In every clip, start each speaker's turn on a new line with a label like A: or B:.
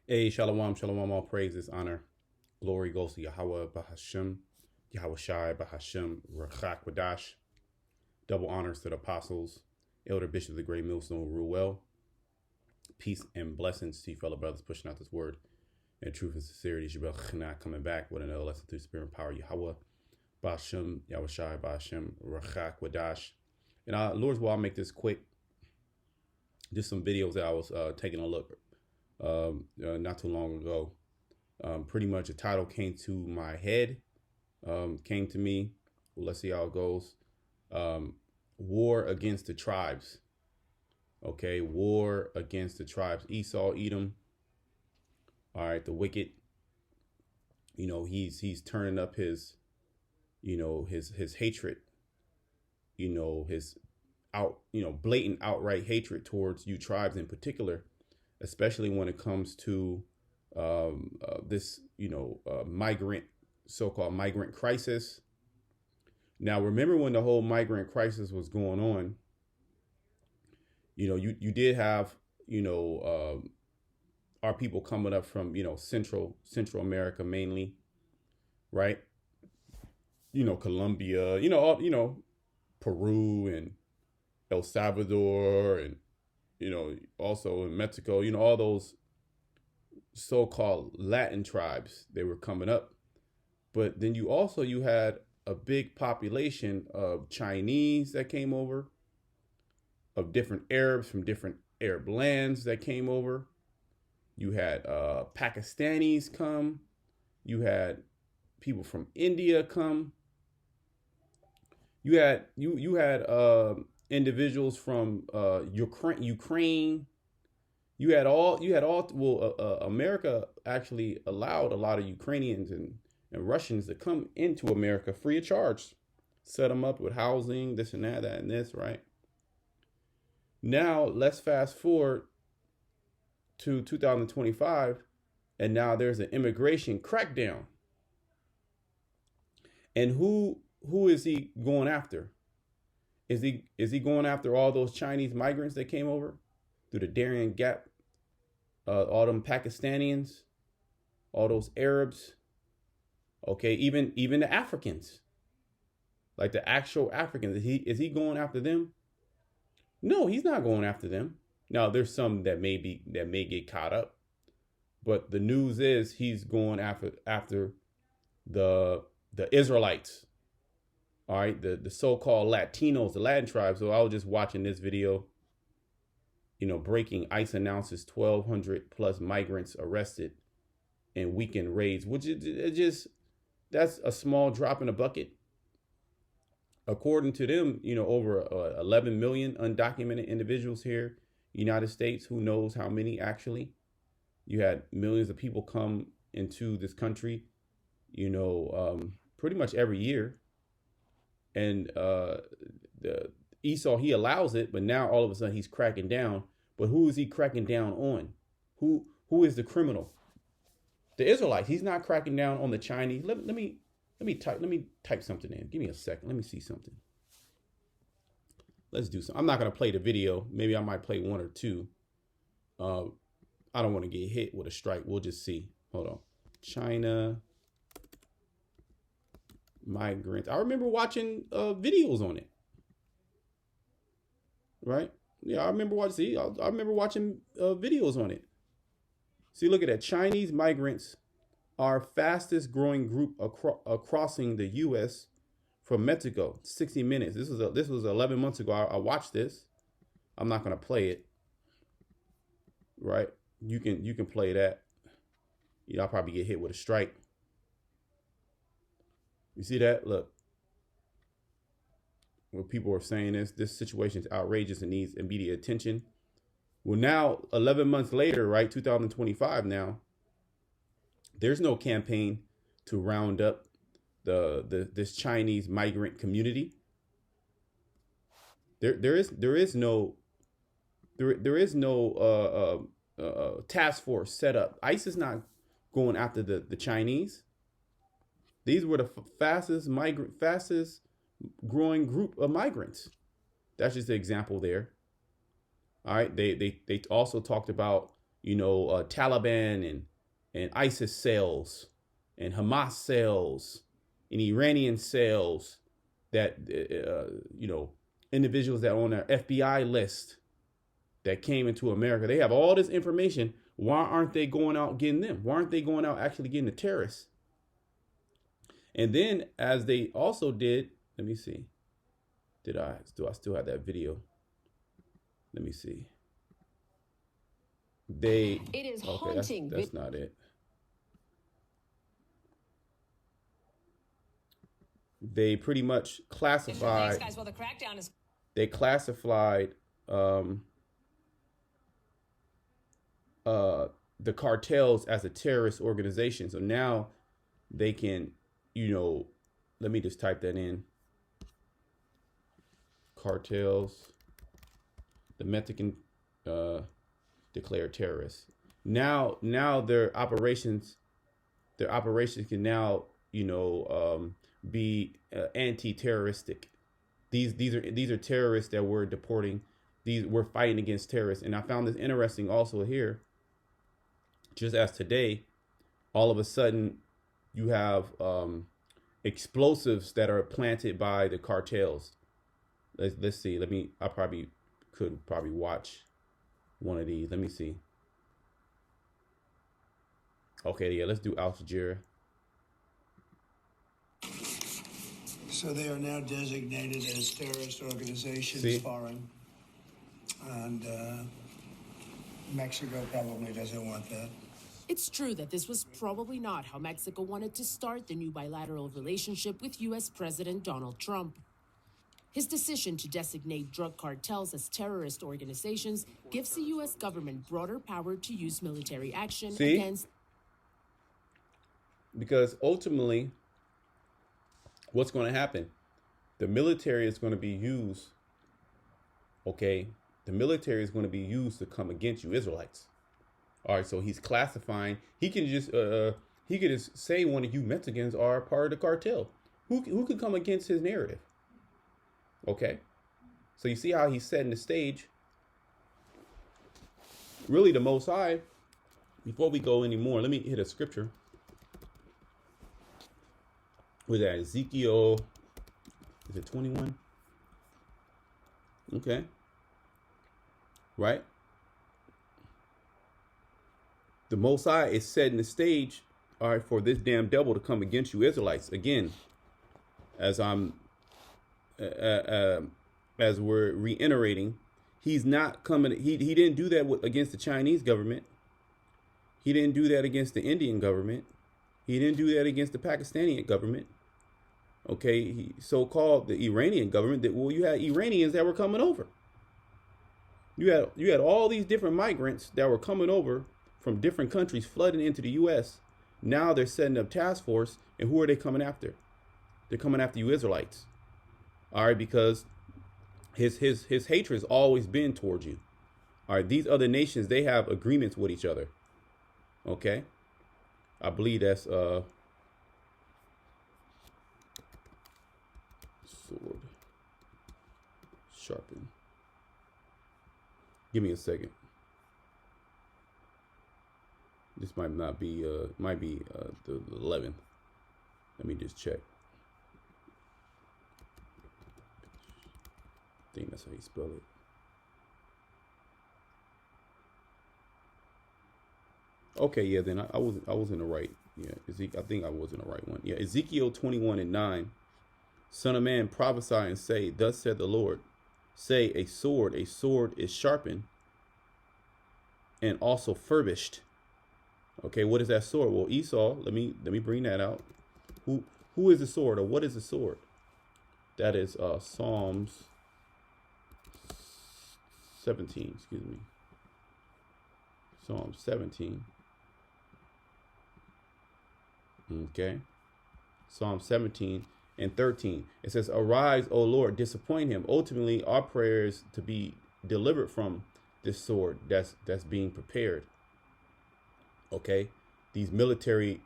A: Hey, shalom, shalom, all praises, honor, glory goes to Yahweh Bahashem, Yahweh Shai Bahashem, Rachak Wadash. Double honors to the apostles, Elder Bishop of the Great Millstone rule well. Peace and blessings to you, fellow brothers, pushing out this word in truth and sincerity. Shabbat Chana coming back with another lesson through spirit and power. Yahweh Bahashem, Yahweh Shai Bahashem, Rachak Wadash. And Lord's will, I'll make this quick. Just some videos that I was taking a look not too long ago. Pretty much a title came to my head, came to me. Well, let's see how it goes. War against the tribes. Okay, war against the tribes. Esau, Edom. All right, the wicked. You know, he's turning up his, his hatred. His blatant outright hatred towards you tribes in particular, especially when it comes to this, so-called migrant crisis. Now, remember when the whole migrant crisis was going on, you did have, our people coming up from, Central America mainly, right? Colombia, Peru and El Salvador and, also in Mexico, all those so-called Latin tribes, they were coming up. But then you had a big population of Chinese that came over, of different Arabs from different Arab lands that came over. You had Pakistanis come. You had people from India come. You had individuals from Ukraine. America actually allowed a lot of Ukrainians and Russians to come into America free of charge, set them up with housing, this and that and this, right? Now let's fast forward to 2025, and now there's an immigration crackdown. And who is he going after? Is he going after all those Chinese migrants that came over through the Darien Gap? All them Pakistanis, all those Arabs. Okay, even the Africans, like the actual Africans. Is he going after them? No, he's not going after them. Now there's some that may get caught up, but the news is he's going after the Israelites. All right, the so-called Latinos, the Latin tribes. So I was just watching this video. Breaking ICE announces 1,200 plus migrants arrested in weekend raids, which is that's a small drop in a bucket. According to them, over 11 million undocumented individuals here, United States. Who knows how many actually? You had millions of people come into this country, pretty much every year. And the Esau, he allows it, but now all of a sudden he's cracking down. But who is he cracking down on? Who is the criminal? The Israelites. He's not cracking down on the Chinese. Let me type something in. Give me a second. Let me see something. Let's do something. I'm not gonna play the video. Maybe I might play one or two. I don't want to get hit with a strike. We'll just see. Hold on. China migrants. I remember watching videos on it. Right? Yeah, I remember watching. See, I remember watching videos on it. See, look at that. Chinese migrants are fastest growing group crossing the U.S. from Mexico. 60 minutes. This was 11 months ago. I watched this. I'm not gonna play it. Right? You can play that. I'll probably get hit with a strike. You see that? Look. Where people are saying this situation is outrageous and needs immediate attention. Well, now 11 months later, right, 2025 now, there's no campaign to round up this Chinese migrant community. There is no task force set up. ICE is not going after the Chinese. These were the fastest growing group of migrants. That's just an example there. All right. They also talked about Taliban and ISIS cells and Hamas cells and Iranian cells that, individuals that are on their FBI list that came into America. They have all this information. Why aren't they going out getting them? Why aren't they going out actually getting the terrorists? And then, as they also did, let me see. Do I still have that video? Let me see. It is haunting. That's not it. They pretty much classified. Thanks, guys. Well, the crackdown is. They classified the cartels as a terrorist organization. So now they can, let me just type that in. Cartels, the Mexican declared terrorists. Now their operations can now, be anti-terroristic. These are terrorists that we're deporting. We're fighting against terrorists. And I found this interesting also here. Just as today, all of a sudden, you have explosives that are planted by the cartels. Let's see. I probably could watch one of these. Let me see. Okay, yeah, let's do Al Jazeera.
B: So they are now designated as terrorist organizations, foreign. And Mexico probably doesn't want that.
C: It's true that this was probably not how Mexico wanted to start the new bilateral relationship with U.S. President Donald Trump. His decision to designate drug cartels as terrorist organizations gives the U.S. government broader power to use military action against.
A: Because ultimately, what's going to happen? The military is going to be used. Okay, the military is going to be used to come against you Israelites. All right, so he's classifying. He could just say one of you Mexicans are part of the cartel. Who could come against his narrative? Okay, so you see how he's setting the stage. Really, the Most High. Before we go any more, let me hit a scripture. Was that Ezekiel? Is it 21? Okay. Right? The Most High is setting the stage, all right, for this damn devil to come against you Israelites. Again, as we're reiterating, he's not coming. He didn't do that against the Chinese government. He didn't do that against the Indian government. He didn't do that against the Pakistani government. Okay, he so-called the Iranian government. You had Iranians that were coming over. You had all these different migrants that were coming over from different countries flooding into the U.S. Now they're setting up task force, and who are they coming after? They're coming after you Israelites. All right, because his hatred has always been towards you. All right, these other nations, they have agreements with each other. Okay, I believe that's sword sharpen. Give me a second. This might not be the 11th. Let me just check. I think that's how you spell it. Okay, yeah, then I was in the right. Yeah, I think I was in the right one. Yeah, Ezekiel 21:9. Son of man, prophesy and say, thus said the Lord. Say, a sword is sharpened and also furbished. Okay, what is that sword? Well, Esau, let me bring that out. Who is the sword, or what is the sword? That is Psalms 17, excuse me. Psalm 17. Okay. Psalm 17 and 13. It says, arise, O Lord, disappoint him. Ultimately, our prayer is to be delivered from this sword that's being prepared. Okay. These military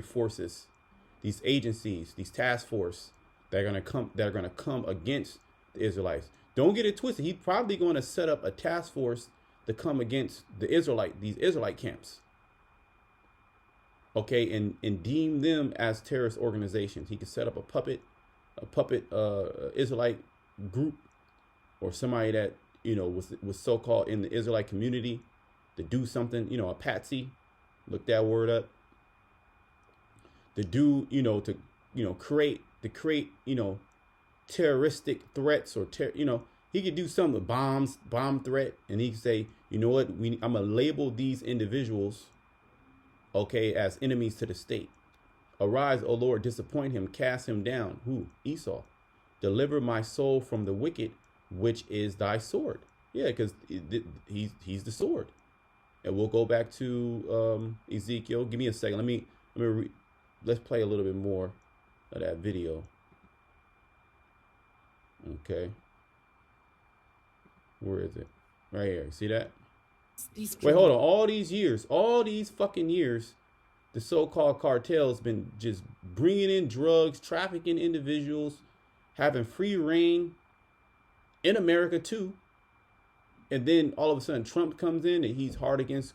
A: forces, these agencies, these task force that are gonna come against the Israelites. Don't get it twisted. He's probably going to set up a task force to come against these Israelite camps. Okay, and deem them as terrorist organizations. He could set up a puppet Israelite group, or somebody that, you know, was so-called in the Israelite community to do something, you know, a patsy, look that word up, to do, you know, to, you know, create, you know, terroristic threats, or you know, he could do something, bomb threat, and he could say, you know what, I'm gonna label these individuals, okay, as enemies to the state. Arise, O Lord, disappoint him, cast him down. Who? Esau. Deliver my soul from the wicked, which is thy sword. Yeah, because he's the sword. And we'll go back to Ezekiel. Give me a second. Let's play a little bit more of that video. Okay. Where is it? Right here. See that? Wait, hold on. All these fucking years, the so-called cartel's been just bringing in drugs, trafficking individuals, having free reign in America too. And then all of a sudden Trump comes in and he's hard against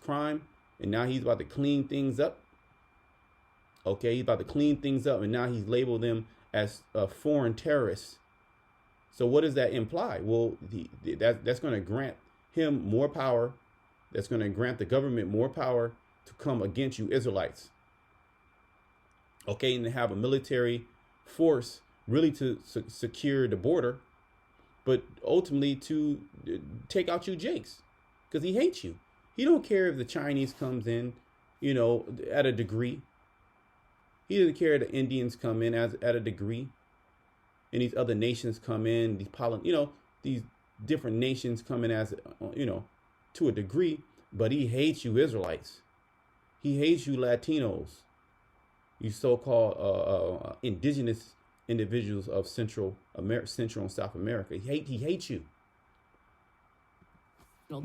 A: crime, and now he's about to clean things up. Okay, he's about to clean things up, and now he's labeled them as foreign terrorists. So what does that imply? Well, that's going to grant him more power. That's going to grant the government more power to come against you Israelites. Okay, and to have a military force really to secure the border, but ultimately to take out you Jakes, because he hates you. He don't care if the Chinese comes in, you know, at a degree. He doesn't care if the Indians come in at a degree, and these other nations come in, these different nations come in as, you know, to a degree, but he hates you Israelites. He hates you Latinos, you so-called indigenous individuals of Central and South America. He hates you.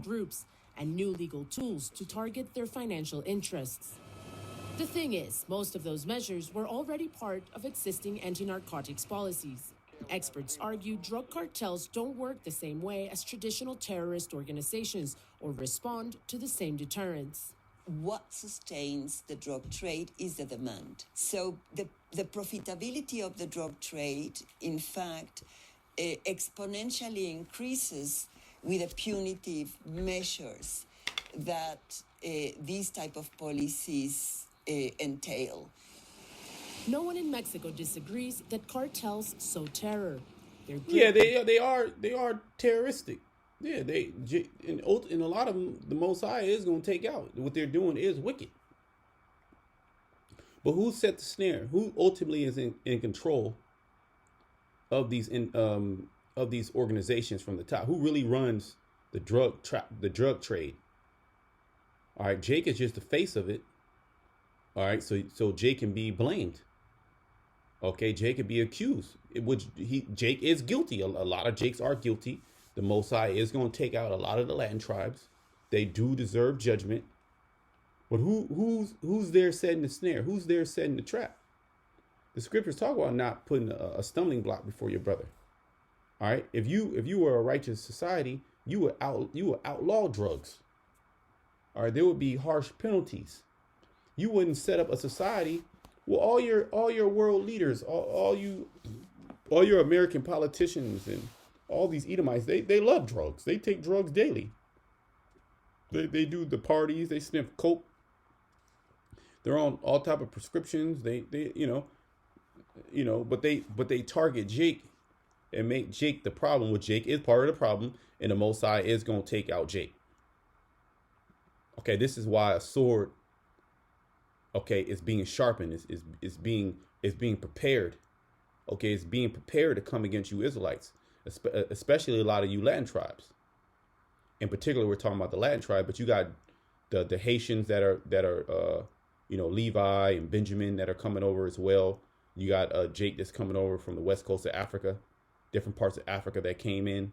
C: Groups and new legal tools to target their financial interests. The thing is, most of those measures were already part of existing anti-narcotics policies. Experts argue drug cartels don't work the same way as traditional terrorist organizations or respond to the same deterrents.
D: What sustains the drug trade is the demand. So the profitability of the drug trade, in fact, exponentially increases with the punitive measures that these type of policies entail.
C: No one in Mexico disagrees that cartels sow terror.
A: They are terroristic. Yeah, in a lot of them, the Most High is going to take out. What they're doing is wicked. But who set the snare? Who ultimately is in control of these organizations from the top? Who really runs the drug trade? All right, Jake is just the face of it. All right, so Jake can be blamed. Okay, Jake could be accused. Jake is guilty. A lot of Jakes are guilty. The Most High is going to take out a lot of the Latin tribes. They do deserve judgment. But who's there setting the snare? Who's there setting the trap? The scriptures talk about not putting a stumbling block before your brother. All right, if you were a righteous society, you would outlaw drugs. All right, there would be harsh penalties. You wouldn't set up a society. Well, all your world leaders, all your American politicians and all these Edomites, they love drugs. They take drugs daily. They do the parties. They sniff coke. They're on all type of prescriptions. They but they target Jake and make Jake the problem. Which Jake is part of the problem, and the Most High is going to take out Jake. Okay, this is why a sword, okay, is being sharpened. Is being prepared. Okay, it's being prepared to come against you Israelites, especially a lot of you Latin tribes. In particular, we're talking about the Latin tribe, but you got the Haitians that are Levi and Benjamin that are coming over as well. You got Jake that's coming over from the west coast of Africa, different parts of Africa that came in.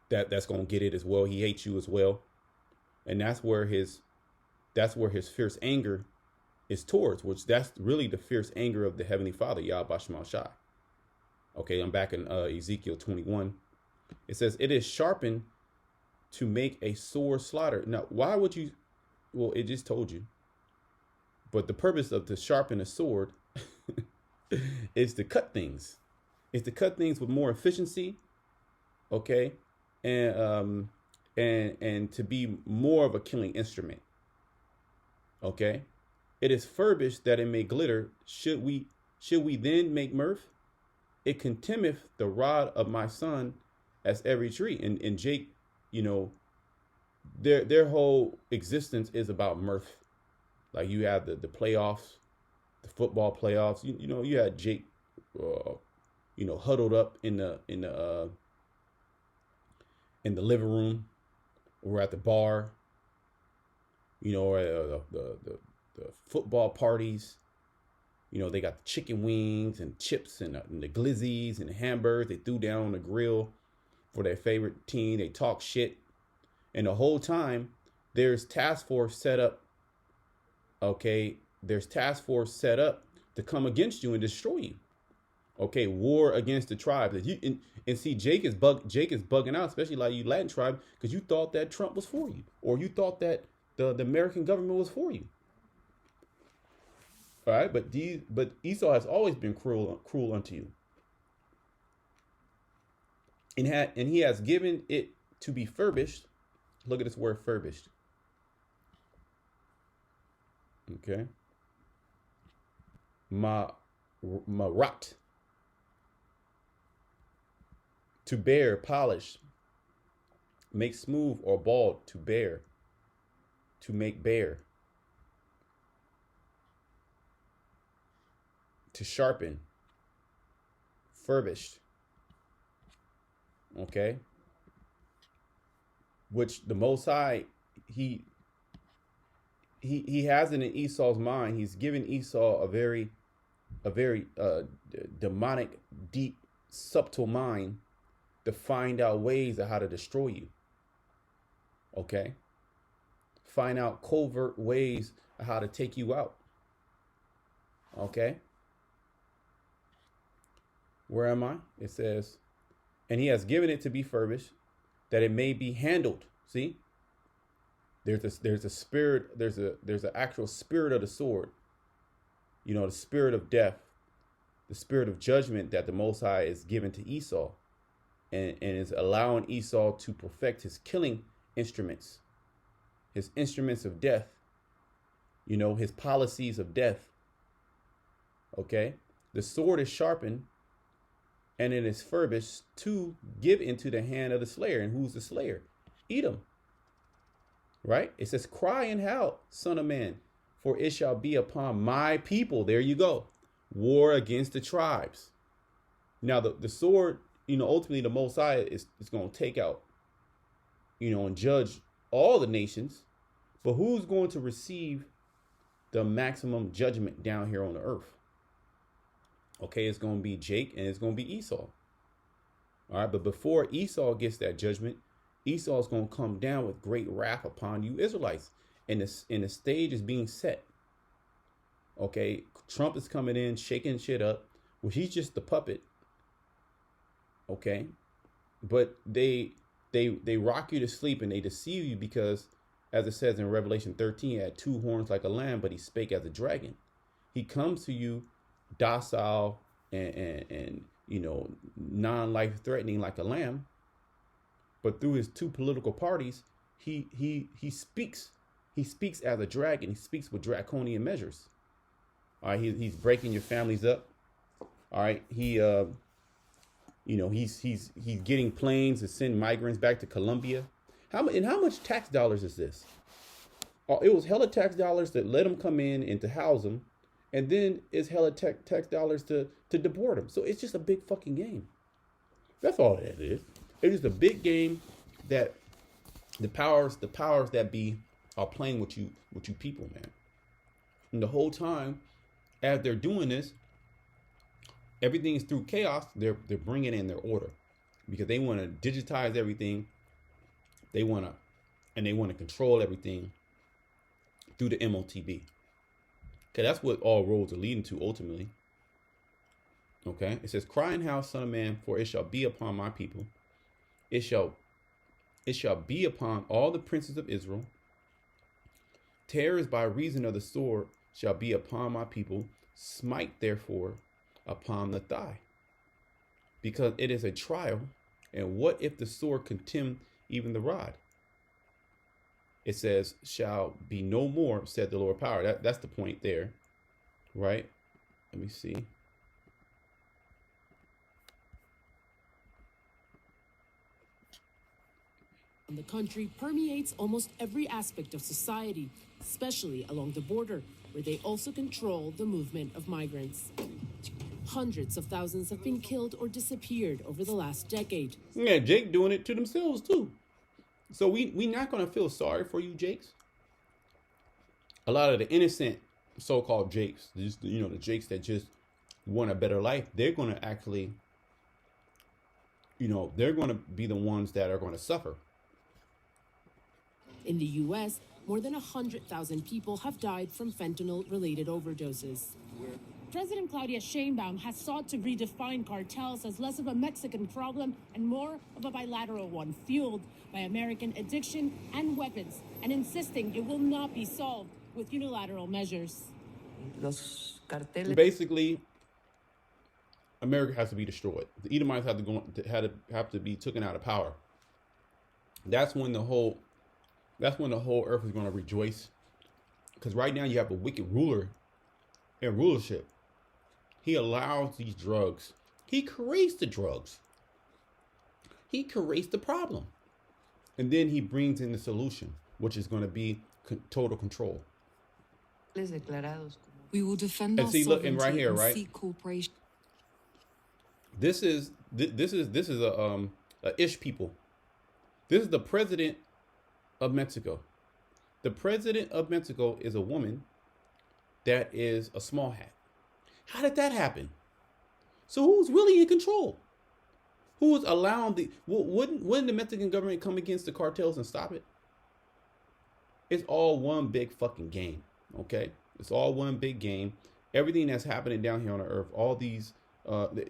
A: That's gonna get it as well. He hates you as well, and that's where his fierce anger is towards, which that's really the fierce anger of the Heavenly Father, Yahweh Shai. Okay, I'm back in Ezekiel 21. It says it is sharpened to make a sore slaughter. Now, why would you? Well, it just told you. But the purpose of to sharpen a sword is to cut things. It's to cut things with more efficiency, okay, and to be more of a killing instrument. Okay, it is furbished that it may glitter. Should we then make mirth? It contemneth the rod of my son as every tree. And Jake, you know, their whole existence is about mirth. Like you have the playoffs, the football playoffs. You know, you had Jake, you know, huddled up in the living room, or at the bar. You know, or the football parties. You know, they got the chicken wings and chips and the glizzies and the hamburgers they threw down on the grill for their favorite team. They talk shit. And the whole time, there's task force set up. Okay, there's task force set up to come against you and destroy you. Okay, war against the tribes. And see, Jake is bugging out, especially like you Latin tribe, because you thought that Trump was for you, or you thought that the American government was for you. All right, but Esau has always been cruel unto you, and he has given it to be furbished. Look at this word furbished. Okay. Marat. To bear, polish. Make smooth or bald, to bear. To make bare. To sharpen. Furbished. Okay. Which the Most High, he has it in Esau's mind. He's given Esau a very demonic, deep, subtle mind to find out ways of how to destroy you. Okay? Find out covert ways of how to take you out. Okay? Where am I? It says, and he has given it to be furbished, that it may be handled. See? There's a spirit, there's an actual spirit of the sword. You know, the spirit of death, the spirit of judgment that the Most High is given to Esau, and is allowing Esau to perfect his killing instruments, his instruments of death, you know, his policies of death. Okay? The sword is sharpened, and it is furbished to give into the hand of the slayer. And who's the slayer? Edom. Right? It says, cry and howl, son of man, for it shall be upon my people. There you go. War against the tribes. Now, the sword, you know, ultimately the Most High is going to take out, you know, and judge all the nations. But who's going to receive the maximum judgment down here on the earth? Okay, it's going to be Jake and it's going to be Esau. All right, but before Esau gets that judgment, Esau is going to come down with great wrath upon you Israelites. And the stage is being set. Okay, Trump is coming in, shaking shit up. Well, he's just the puppet. Okay, but they rock you to sleep and they deceive you because, as it says in Revelation 13, he had two horns like a lamb, but he spake as a dragon. He comes to you docile and you know, non-life threatening like a lamb. But through his two political parties, he speaks. He speaks as a dragon. He speaks with draconian measures. All right, he's breaking your families up. All right, he's getting planes to send migrants back to Colombia. How much tax dollars is this? It was hella tax dollars that let them come in and to house them, and then it's hella tax dollars to deport them. So it's just a big fucking game. That's all it is. It's just a big game that the powers that be are playing with you people, man. And the whole time, as they're doing this, everything is through chaos. They're bringing in their order because they want to digitize everything. They want to control everything through the MOTB. Okay, that's what all roads are leading to ultimately. Okay, it says, "Cry and howl, son of man, for it shall be upon my people. It shall be upon all the princes of Israel. Terrors by reason of the sword shall be upon my people. Smite therefore upon the thigh, because it is a trial. And what if the sword contemn even the rod? It says, shall be no more, said the Lord power. That's the point there, right? Let me see.
C: The country permeates almost every aspect of society, especially along the border, where they also control the movement of migrants. Hundreds of thousands have been killed or disappeared over the last decade.
A: Yeah, Jake doing it to themselves too. So we not gonna feel sorry for you, Jakes. A lot of the innocent so-called Jakes, just, you know, the Jakes that just want a better life, they're gonna actually, you know, they're gonna be the ones that are gonna suffer.
C: In the U.S., more than 100,000 people have died from fentanyl-related overdoses. President Claudia Sheinbaum has sought to redefine cartels as less of a Mexican problem and more of a bilateral one, fueled by American addiction and weapons, and insisting it will not be solved with unilateral measures.
A: Basically, America has to be destroyed. The Edomites have to be taken out of power. That's when the whole earth is going to rejoice. Because right now you have a wicked ruler and rulership. He allows these drugs. He creates the drugs. He creates the problem. And then he brings in the solution, which is going to be total control.
E: We will defend our
A: see, look, and right
E: sovereignty
A: here,
E: and
A: right?
E: seek cooperation.
A: This is a Ish people. This is the president of Mexico. The president of Mexico is a woman that is a small hat. How did that happen? So who's really in control? Who is allowing the... Wouldn't the Mexican government come against the cartels and stop it? It's all one big fucking game, okay? It's all one big game. Everything that's happening down here on the earth, all these...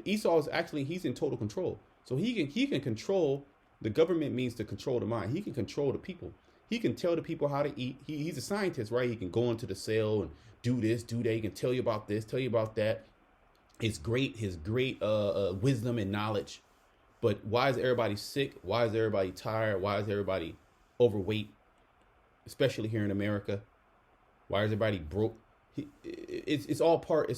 A: Esau is actually, he's in total control. So he can control... The government means to control the mind. He can control the people. He can tell the people how to eat. He's a scientist, right? He can go into the cell and do this, do that. He can tell you about this, tell you about that. His great wisdom and knowledge. But why is everybody sick? Why is everybody tired? Why is everybody overweight? Especially here in America. Why is everybody broke? It's all part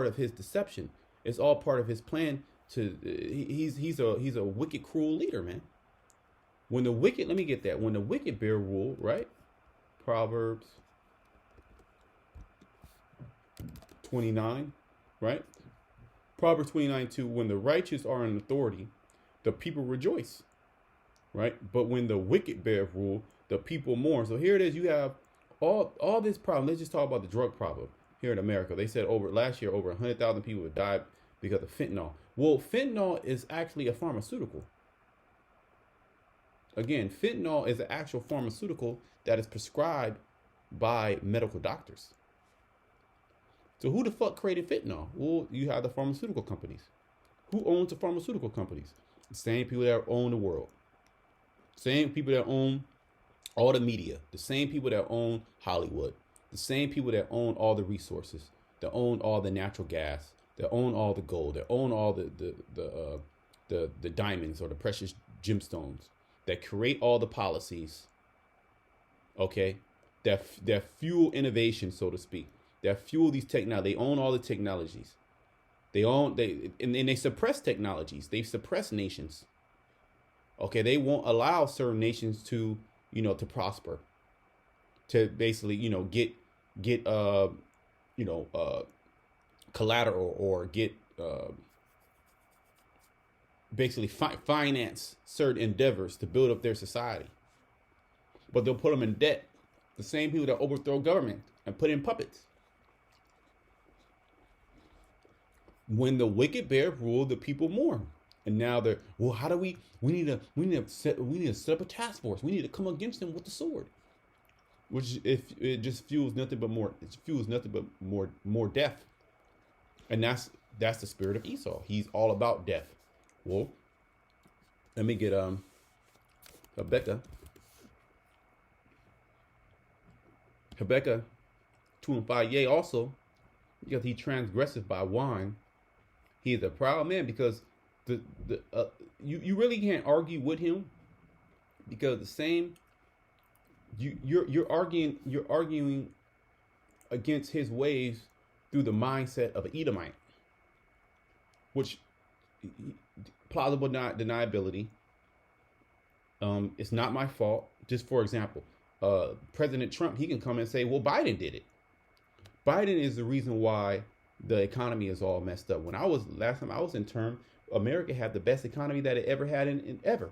A: of his deception. It's all part of his plan to he's a wicked, cruel leader, man. When the wicked bear rule, right? Proverbs 29, right? Proverbs 29:2, when the righteous are in authority, the people rejoice, right? But when the wicked bear rule, the people mourn. So here it is, you have all this problem. Let's just talk about the drug problem here in America. They said last year, over 100,000 people have died because of fentanyl. Well, fentanyl is actually a pharmaceutical. Again, fentanyl is an actual pharmaceutical that is prescribed by medical doctors. So who the fuck created fentanyl? Well, you have the pharmaceutical companies. Who owns the pharmaceutical companies? The same people that own the world. Same people that own all the media. The same people that own Hollywood. The same people that own all the resources. That own all the natural gas. That own all the gold. That own all the diamonds or the precious gemstones. That create all the policies. Okay, that fuel innovation, so to speak. That fuel these technologies. They own all the technologies. They suppress technologies. They suppress nations. Okay, they won't allow certain nations to prosper. To basically, get collateral or get basically finance certain endeavors to build up their society. But they'll put them in debt. The same people that overthrow government and put in puppets. When the wicked bear rule, the people mourn. And now how do we need to set up a task force. We need to come against them with the sword. Which it just fuels nothing but more death. And that's the spirit of Esau. He's all about death. Well, let me get Habakkuk 2:5. Yea, also, because he transgresseth by wine, he is a proud man. Because you really can't argue with him, because the same you're arguing against his ways through the mindset of an Edomite, which plausible deniability. It's not my fault. Just for example, President Trump, he can come and say, well, Biden did it. Biden is the reason why the economy is all messed up. Last time I was in term, America had the best economy that it ever had in ever.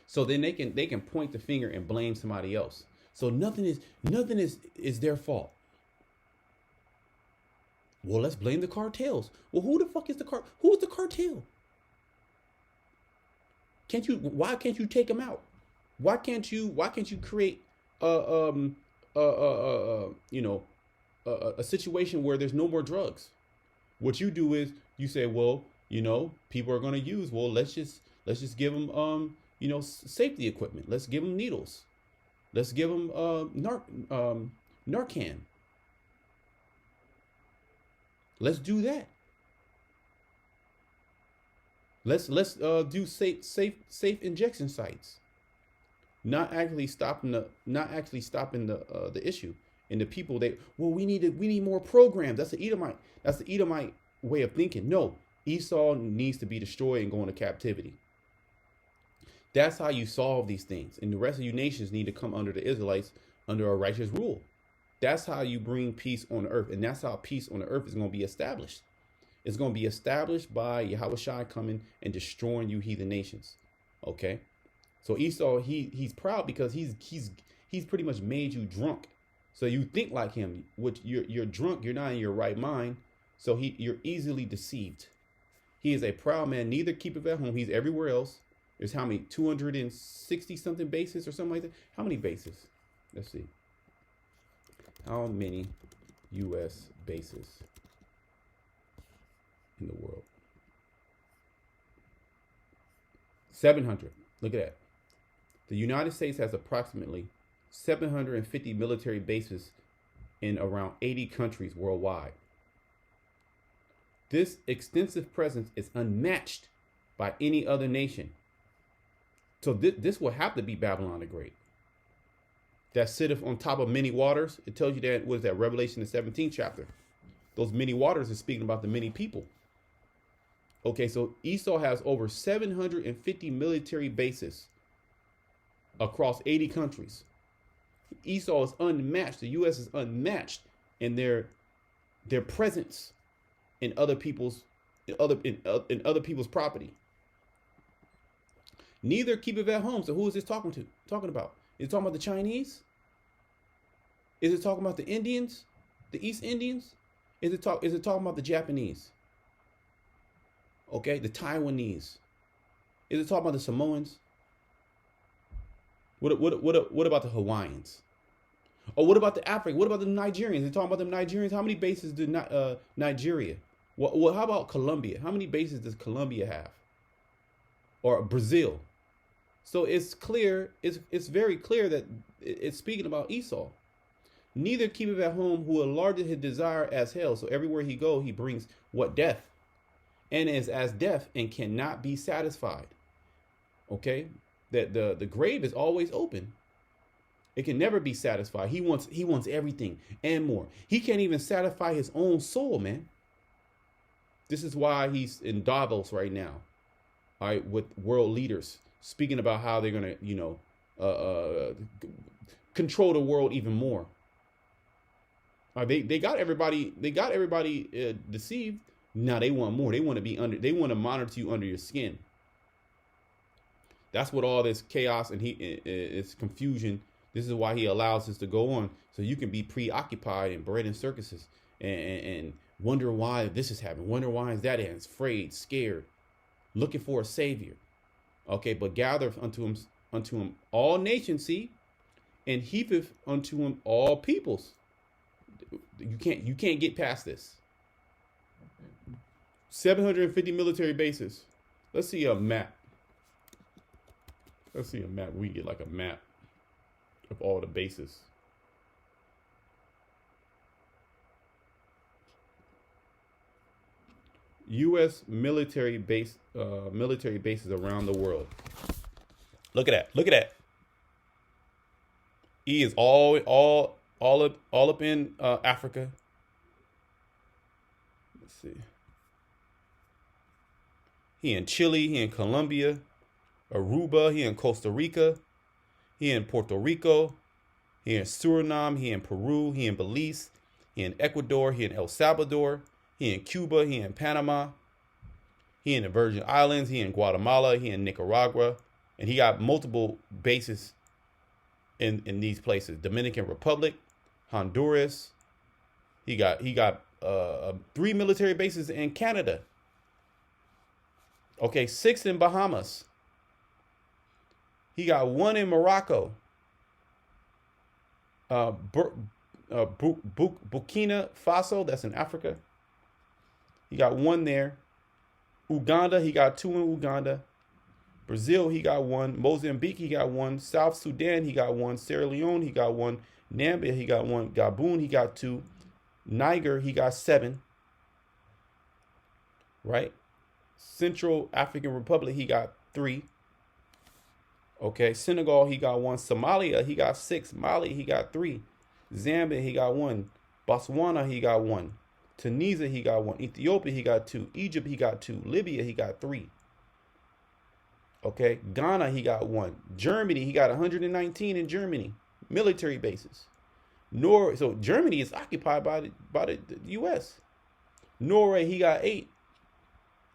A: So then they can point the finger and blame somebody else. So nothing is their fault. Well, let's blame the cartels. Well, who the fuck is who's the cartel? Why can't you take them out? Why can't you create a situation where there's no more drugs? What you do is you say, well, people are going to use, well, let's just give them safety equipment. Let's give them needles. Let's give them Narcan. Let's do that. Let's do safe injection sites. Not actually stopping the issue. And the people we need more programs. That's the Edomite way of thinking. No, Esau needs to be destroyed and go into captivity. That's how you solve these things. And the rest of you nations need to come under the Israelites under a righteous rule. That's how you bring peace on the earth. And that's how peace on the earth is going to be established. It's going to be established by Yahushua coming and destroying you heathen nations. Okay? So Esau, he's proud because he's pretty much made you drunk. So you think like him, which you're drunk, you're not in your right mind. So you're easily deceived. He is a proud man, neither keepeth at home. He's everywhere else. There's how many? 260 something bases or something like that? How many bases? Let's see. How many U.S. bases in the world? 700. Look at that. The United States has approximately 750 military bases in around 80 countries worldwide. This extensive presence is unmatched by any other nation. So this will have to be Babylon the Great. That sitteth on top of many waters. It tells you that, what is that, Revelation, the 17th chapter. Those many waters is speaking about the many people. Okay, so Esau has over 750 military bases across 80 countries. Esau is unmatched. The U.S. is unmatched in their presence in other people's people's property. Neither keepeth at home. So who is this talking about? Is it talking about the Chinese? Is it talking about the Indians, the East Indians? Is it talking about the Japanese? Okay, the Taiwanese. Is it talking about the Samoans? What about the Hawaiians? Or what about the Africans? What about the Nigerians? Is it talking about the Nigerians? How many bases do Nigeria? How about Colombia? How many bases does Colombia have? Or Brazil? So it's clear, it's very clear that it's speaking about Esau. Neither keepeth at home who enlargeth his desire as hell. So everywhere he go, he brings what? Death. And is as death and cannot be satisfied. Okay? That the grave is always open. It can never be satisfied. He wants everything and more. He can't even satisfy his own soul, man. This is why he's in Davos right now. All right, with world leaders speaking about how they're going to, control the world even more. They got everybody deceived. Now they want more. They want to monitor you under your skin. That's what all this chaos and it's confusion. This is why he allows this to go on, so you can be preoccupied and bred in circuses and wonder why this is happening. Wonder why is that? And afraid, scared, looking for a savior. Okay, but gather unto him all nations, see, and heapeth unto him all peoples. You can't get past this. 750 military bases. Let's see a map. Let's see a map. We get like a map of all the bases. U.S. military bases around the world. Look at that. Look at that. He is all up in Africa. Let's see. He in Chile. He in Colombia, Aruba. He in Costa Rica. He in Puerto Rico. He in Suriname. He in Peru. He in Belize. He in Ecuador. He in El Salvador. He in Cuba. He in Panama. He in the Virgin Islands. He in Guatemala. He in Nicaragua. And he got multiple bases in these places. Dominican Republic, Honduras. He got 3 military bases in Canada. Okay, 6 in Bahamas. He got 1 in Morocco. Burkina Faso, that's in Africa. He got 1 there. Uganda, he got 2 in Uganda. Brazil, he got 1. Mozambique, he got 1. South Sudan, he got 1. Sierra Leone, he got 1. Namibia, he got 1. Gabon, he got 2. Niger, he got 7. Right? Central African Republic, he got 3. Okay, Senegal, he got 1. Somalia, he got 6. Mali, he got 3. Zambia, he got 1. Botswana, he got 1. Tunisia, he got 1. Ethiopia, he got 2. Egypt, he got 2. Libya, he got 3. Okay, Ghana, he got 1. Germany, he got 119 in Germany. Military bases. So Germany is occupied by the U.S. Norway, he got 8.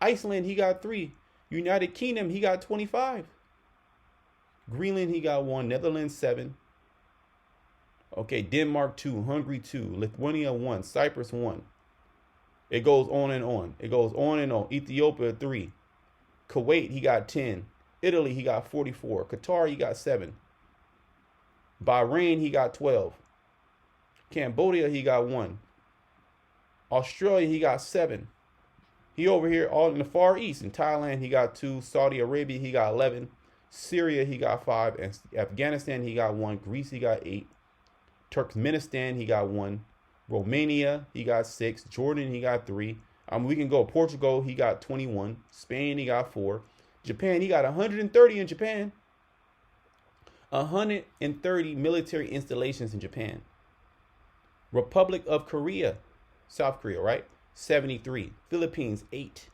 A: Iceland, he got 3. United Kingdom, he got 25. Greenland, he got 1. Netherlands, 7. Okay, Denmark, 2. Hungary, 2. Lithuania, 1. Cyprus, 1. It goes on and on. It goes on and on. Ethiopia, 3. Kuwait, he got 10. Italy, he got 44. Qatar, he got 7. Bahrain, he got 12. Cambodia, he got 1. Australia, he got 7. He over here all in the Far East. In Thailand, he got 2. Saudi Arabia, he got 11. Syria, he got 5. And Afghanistan, he got 1. Greece, he got 8. Turkmenistan, he got 1. Romania, he got 6. Jordan, he got 3. We can go Portugal, he got 21. Spain, he got 4. Japan, he got 130 in Japan. 130 military installations in Japan. Republic of Korea, South Korea, right? 73. Philippines, 8.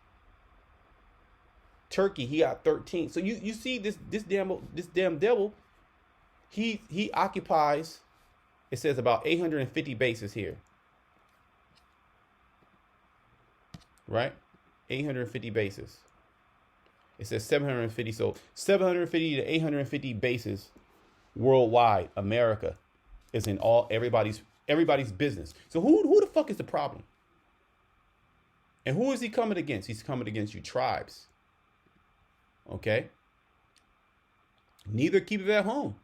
A: Turkey, he got 13. So you see this damn devil, he occupies, it says about 850 bases here. Right? 850 bases. It says 750. So 750 to 850 bases worldwide. America is in everybody's business. So who the fuck is the problem? And who is he coming against? He's coming against you tribes. Okay? Neither keepeth at home,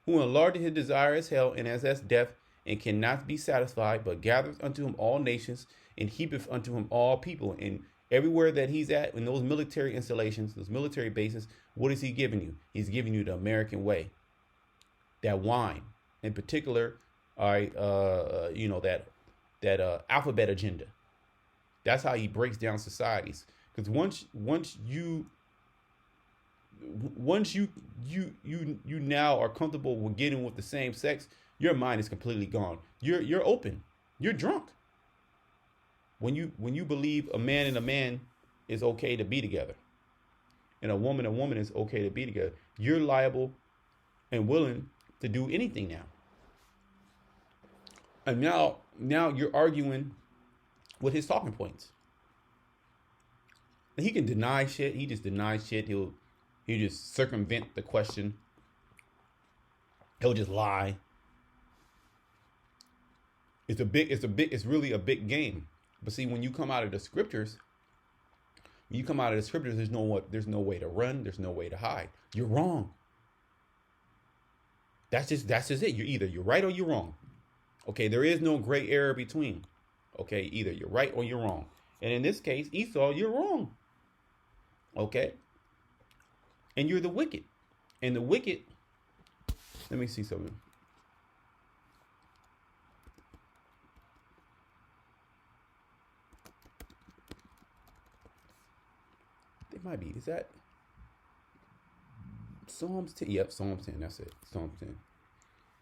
A: who enlargeth his desire as hell, and as death, and cannot be satisfied, but gathereth unto him all nations, and heapeth unto him all people. And everywhere that he's at, in those military installations, those military bases, what is he giving you? He's giving you the American way. That wine, in particular, that alphabet agenda. That's how he breaks down societies. Because once you now are comfortable with getting with the same sex, your mind is completely gone. You're open. You're drunk. When you believe a man and a man is okay to be together, and a woman is okay to be together, you're liable and willing to do anything now. And now you're arguing with his talking points. And he can deny shit. He just denies shit. He'll just circumvent the question. He'll just lie. It's really a big game. But see, when you come out of the scriptures, there's no way to run. There's no way to hide. You're wrong. That's just it. You're right or you're wrong. Okay, there is no gray area between. Okay, either you're right or you're wrong. And in this case, Esau, you're wrong. Okay? And you're the wicked. And the wicked, let me see something. It might be. Is that Psalms 10? Yep, Psalms 10. That's it. Psalms 10.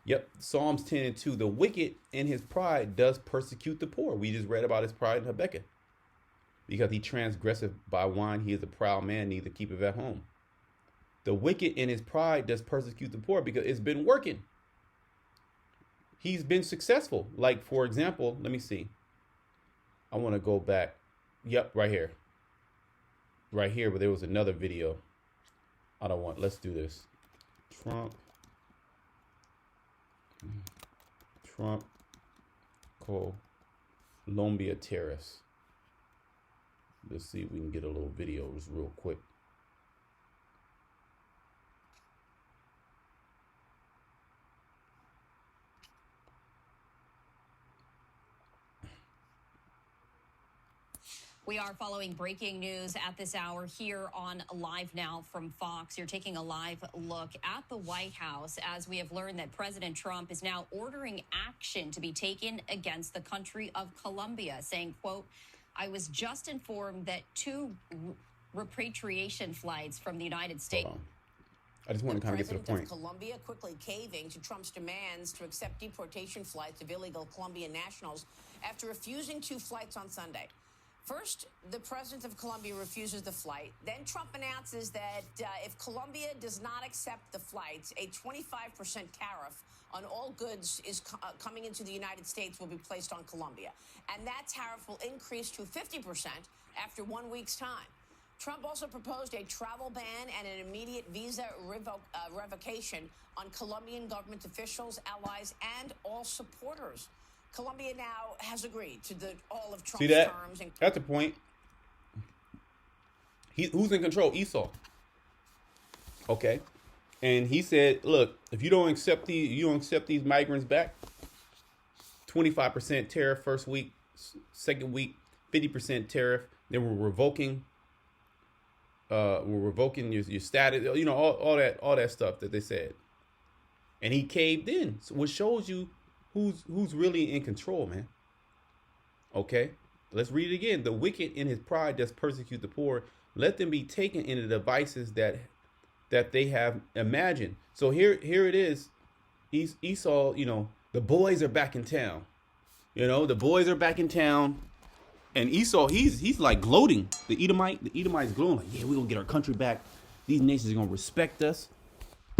A: Yep, Psalms 10 and 2. The wicked in his pride does persecute the poor. We just read about his pride in Habakkuk. Because he transgresseth by wine, he is a proud man, neither keepeth at home. The wicked in his pride does persecute the poor because it's been working. He's been successful. Like, for example, let me see. I want to go back. Yep, right here. Right here, but there was another video. Let's do this. Trump, Colombia tariffs. Let's see if we can get a little video just real quick.
E: We are following breaking news at this hour here on Live Now from Fox. You're taking a live look at the White House as we have learned that President Trump is now ordering action to be taken against the country of Colombia, saying, quote, I was just informed that 2 repatriation flights from the United States.
A: Hold on. I just want to kind of get to the point.
F: President of Colombia quickly caving to Trump's demands to accept deportation flights of illegal Colombian nationals after refusing 2 flights on Sunday. First, the president of Colombia refuses the flight. Then Trump announces that if Colombia does not accept the flights, a 25% tariff on all goods is coming into the United States will be placed on Colombia. And that tariff will increase to 50% after 1 week's time. Trump also proposed a travel ban and an immediate visa revocation on Colombian government officials, allies, and all supporters. Colombia now has agreed to all of Trump's terms.
A: That's the point. Who's in control? Esau. Okay. And he said, look, if you don't accept these migrants back, 25% tariff first week, second week, 50% tariff. Then we're revoking your status, all that stuff that they said. And he caved in, which shows you who's really in control, man. Okay, let's read it again. The wicked in his pride does persecute the poor. Let them be taken into the devices that they have imagined. So here it is. Esau, the boys are back in town. The boys are back in town. And Esau, he's like gloating. The Edomite's gloating, like, yeah, we're gonna get our country back. These nations are gonna respect us.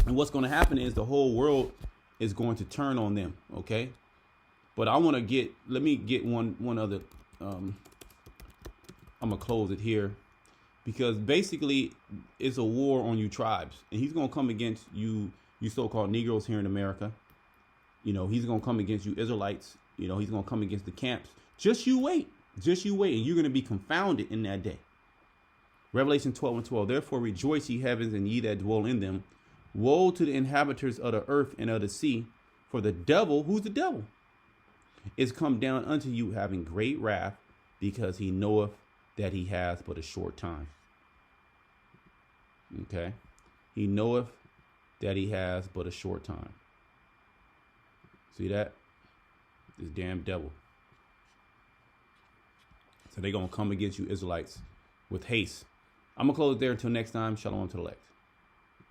A: And what's gonna happen is the whole world is going to turn on them, okay? But let me get one other, I'm gonna close it here, because basically it's a war on you tribes, and he's gonna come against you so-called Negroes here in America. He's gonna come against you Israelites. He's gonna come against the camps. Just you wait, and you're gonna be confounded in that day. Revelation 12:12. Therefore rejoice, ye heavens, and ye that dwell in them. Woe to the inhabitants of the earth and of the sea, for the devil, who's the devil, is come down unto you having great wrath, because he knoweth that he has but a short time. Okay? He knoweth that he has but a short time. See that? This damn devil. So they're going to come against you Israelites with haste. I'm going to close it there until next time. Shalom to the elect.